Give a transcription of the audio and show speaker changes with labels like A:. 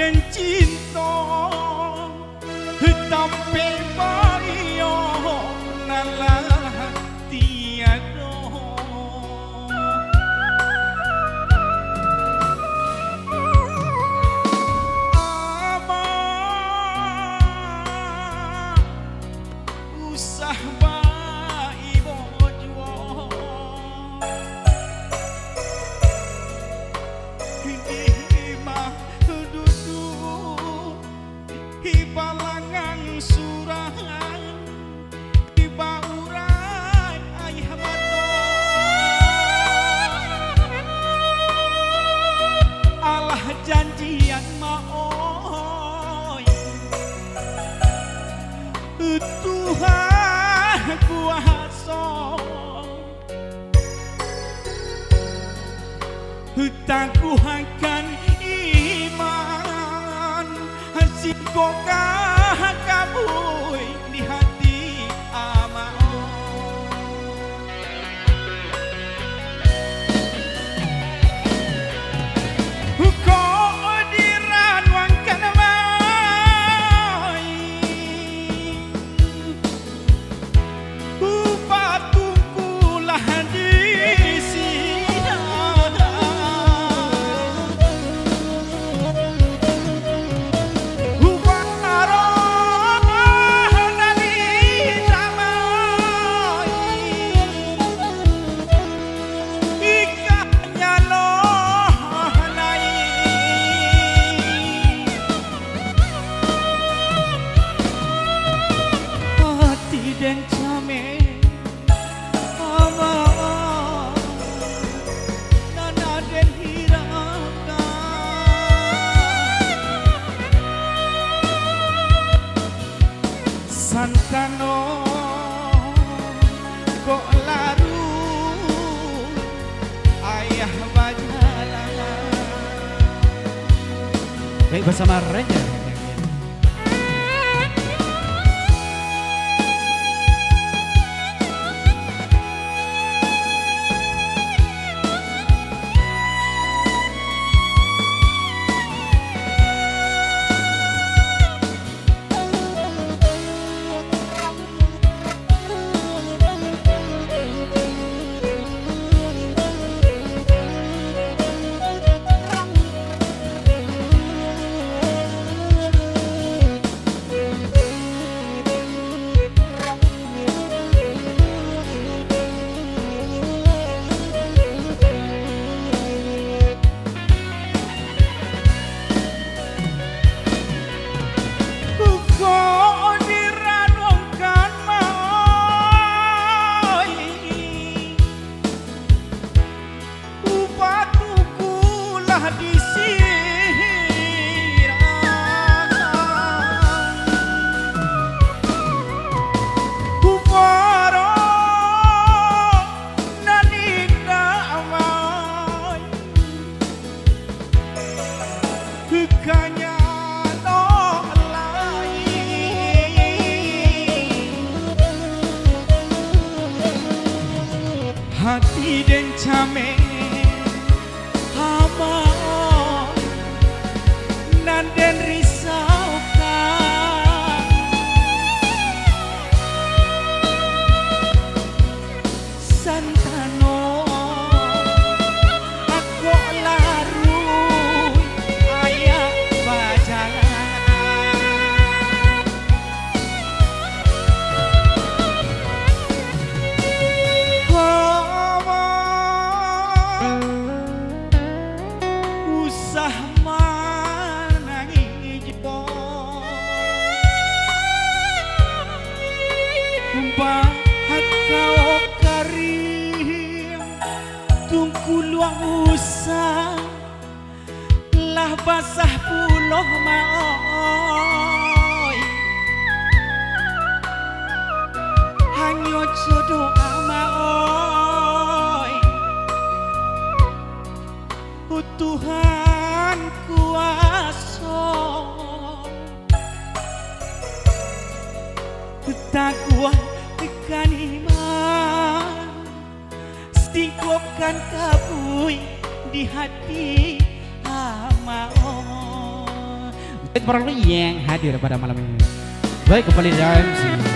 A: den cinta tampe bayo nalah tiada ama usah bai bojo balangan surangan tiba urai ayah mato alah janjian maoi Tuhan kuasa tangguhkan iman sikokah kamu di hati amao kau diranwangkan mai upatukulah di den came ama nana den hiraka santano kok laru ayah bajala. Baik bersama Ranger. Hati den came hama nan den risaukan santano aku laru ayah bajalan kau karim tungku luang usah lah basah puloh maoi hanya jodoh maoi Tuhan kuasa takwa tekan iman setingkopkan kabui di hati amao
B: Para yang hadir pada malam ini. Baik, kembali dari MC